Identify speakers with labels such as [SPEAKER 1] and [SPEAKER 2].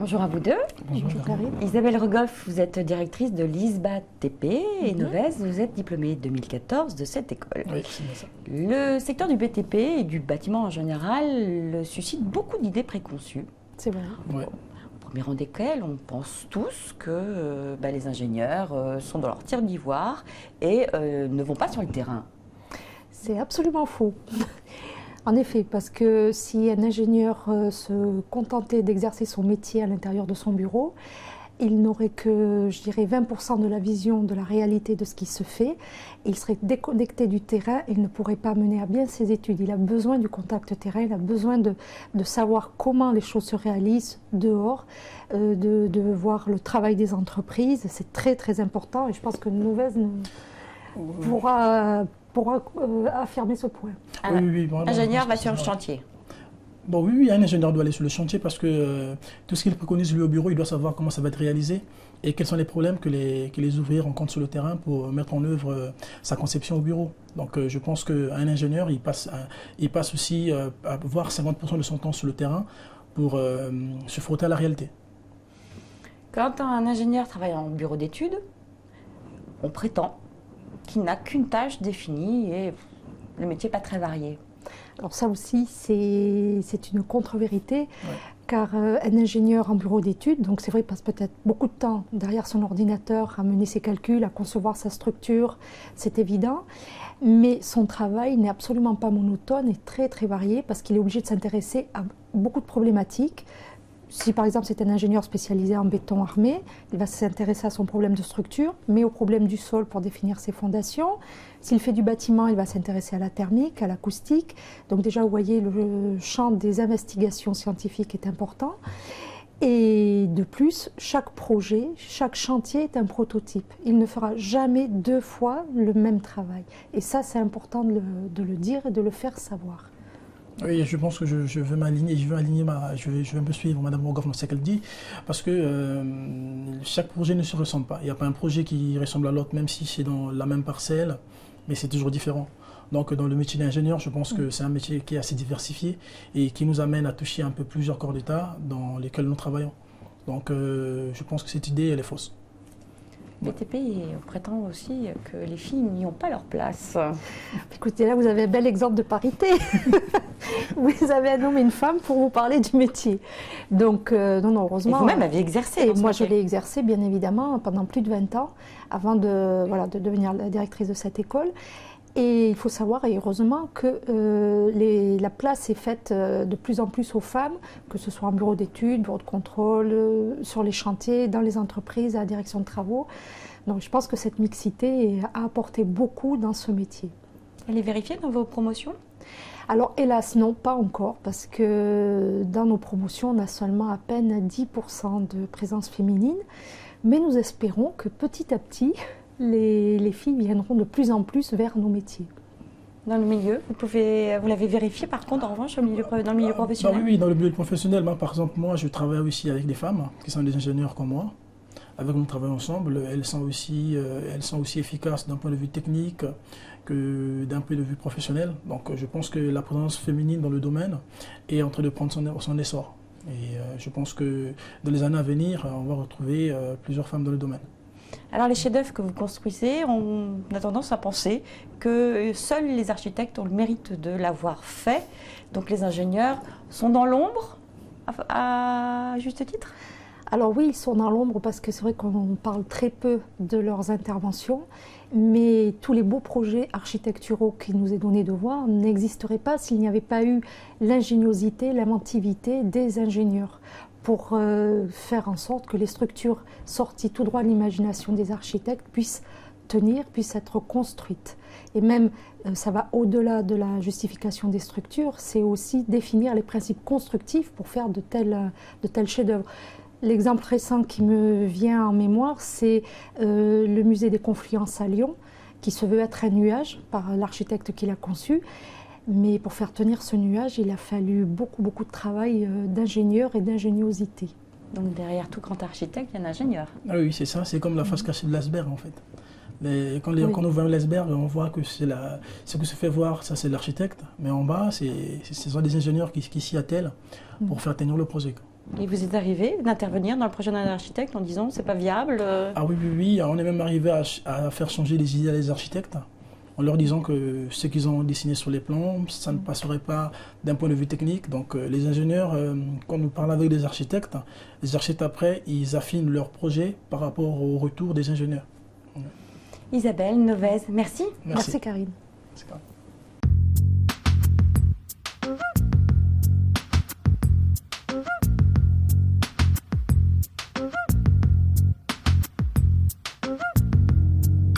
[SPEAKER 1] Bonjour à vous deux.
[SPEAKER 2] Bonjour.
[SPEAKER 1] Isabelle Regoff, vous êtes directrice de l'ISBA TP et Novès, vous êtes diplômée 2014 de cette école.
[SPEAKER 2] Oui, c'est bien ça.
[SPEAKER 1] Le secteur du BTP et du bâtiment en général suscite beaucoup d'idées préconçues.
[SPEAKER 2] C'est vrai. Ouais.
[SPEAKER 1] Au premier rang desquelles, on pense tous que les ingénieurs sont dans leur tir d'ivoire et ne vont pas sur le terrain.
[SPEAKER 2] C'est absolument faux. En effet, parce que si un ingénieur se contentait d'exercer son métier à l'intérieur de son bureau, il n'aurait que, je dirais, 20% de la vision de la réalité de ce qui se fait. Il serait déconnecté du terrain et il ne pourrait pas mener à bien ses études. Il a besoin du contact terrain, il a besoin de savoir comment les choses se réalisent dehors, de voir le travail des entreprises. C'est très très important et je pense que Novès pourra affirmer ce point.
[SPEAKER 1] Oui, ingénieur va sur le chantier.
[SPEAKER 3] Bon, oui, un ingénieur doit aller sur le chantier parce que tout ce qu'il préconise lui au bureau, il doit savoir comment ça va être réalisé et quels sont les problèmes que les ouvriers rencontrent sur le terrain pour mettre en œuvre sa conception au bureau. Donc je pense qu'un ingénieur, il passe aussi à voir 50% de son temps sur le terrain pour se frotter à la réalité.
[SPEAKER 1] Quand un ingénieur travaille en bureau d'études, on prétend qu'il n'a qu'une tâche définie et le métier n'est pas très varié.
[SPEAKER 2] Alors ça aussi, c'est une contre-vérité, car un ingénieur en bureau d'études, donc c'est vrai, il passe peut-être beaucoup de temps derrière son ordinateur à mener ses calculs, à concevoir sa structure, c'est évident, mais son travail n'est absolument pas monotone et très très varié parce qu'il est obligé de s'intéresser à beaucoup de problématiques. Si par exemple c'est un ingénieur spécialisé en béton armé, il va s'intéresser à son problème de structure, mais au problème du sol pour définir ses fondations. S'il fait du bâtiment, il va s'intéresser à la thermique, à l'acoustique. Donc déjà, vous voyez, le champ des investigations scientifiques est important. Et de plus, chaque projet, chaque chantier est un prototype. Il ne fera jamais deux fois le même travail. Et ça, c'est important de le dire et de le faire savoir.
[SPEAKER 3] Oui, je pense que je veux m'aligner, je vais un peu suivre Mme Regoff dans ce qu'elle dit, parce que chaque projet ne se ressemble pas. Il n'y a pas un projet qui ressemble à l'autre, même si c'est dans la même parcelle, mais c'est toujours différent. Donc dans le métier d'ingénieur, je pense que c'est un métier qui est assez diversifié et qui nous amène à toucher un peu plusieurs corps d'État dans lesquels nous travaillons. Donc je pense que cette idée, elle est fausse.
[SPEAKER 1] BTP prétend aussi que les filles n'y ont pas leur place.
[SPEAKER 2] Écoutez, là, vous avez un bel exemple de parité. Vous avez un homme et une femme pour vous parler du métier. Donc, non, heureusement.
[SPEAKER 1] Et vous-même avez exercé.
[SPEAKER 2] Et moi, je l'ai exercé, bien évidemment, pendant plus de 20 ans, avant de devenir la directrice de cette école. Et il faut savoir, et heureusement, que la place est faite de plus en plus aux femmes, que ce soit en bureau d'études, bureau de contrôle, sur les chantiers, dans les entreprises, à la direction de travaux. Donc je pense que cette mixité a apporté beaucoup dans ce métier.
[SPEAKER 1] Elle est vérifiée dans vos promotions ?
[SPEAKER 2] Alors hélas, non, pas encore, parce que dans nos promotions, on a seulement à peine 10% de présence féminine. Mais nous espérons que petit à petit, les filles viendront de plus en plus vers nos métiers.
[SPEAKER 1] Dans le milieu, vous l'avez vérifié par contre en revanche dans le milieu professionnel ?
[SPEAKER 3] Oui, dans le milieu professionnel. Par exemple, moi je travaille aussi avec des femmes qui sont des ingénieurs comme moi. Avec nous travaillons ensemble, elles sont aussi efficaces d'un point de vue technique que d'un point de vue professionnel. Donc je pense que la présence féminine dans le domaine est en train de prendre son essor. Et je pense que dans les années à venir, on va retrouver plusieurs femmes dans le domaine.
[SPEAKER 1] Alors les chefs-d'œuvre que vous construisez, on a tendance à penser que seuls les architectes ont le mérite de l'avoir fait. Donc les ingénieurs sont dans l'ombre, à juste titre ?
[SPEAKER 2] Alors oui, ils sont dans l'ombre parce que c'est vrai qu'on parle très peu de leurs interventions, mais tous les beaux projets architecturaux qu'il nous est donné de voir n'existeraient pas s'il n'y avait pas eu l'ingéniosité, l'inventivité des ingénieurs pour faire en sorte que les structures sorties tout droit de l'imagination des architectes puissent tenir, puissent être construites. Et même, ça va au-delà de la justification des structures, c'est aussi définir les principes constructifs pour faire de tels chefs-d'œuvre. L'exemple récent qui me vient en mémoire, c'est le musée des Confluences à Lyon, qui se veut être un nuage par l'architecte qui l'a conçu. Mais pour faire tenir ce nuage, il a fallu beaucoup de travail d'ingénieur et d'ingéniosité.
[SPEAKER 1] Donc derrière tout grand architecte, il y a un ingénieur.
[SPEAKER 3] Ah oui, c'est ça, c'est comme la face cachée de l'iceberg en fait. Quand on voit l'iceberg, on voit que ce que se fait voir, ça c'est l'architecte, mais en bas, ce sont des ingénieurs qui s'y attellent pour faire tenir le projet.
[SPEAKER 1] Et vous êtes arrivé d'intervenir dans le projet d'un architecte en disant c'est pas viable.
[SPEAKER 3] Ah oui, oui, oui, on est même arrivé à faire changer les idées des architectes en leur disant que ce qu'ils ont dessiné sur les plans, ça ne passerait pas d'un point de vue technique. Donc les ingénieurs, quand nous parlons avec les architectes après, ils affinent leur projet par rapport au retour des ingénieurs.
[SPEAKER 1] Isabelle Novez, merci.
[SPEAKER 2] Merci Karine.
[SPEAKER 3] Merci.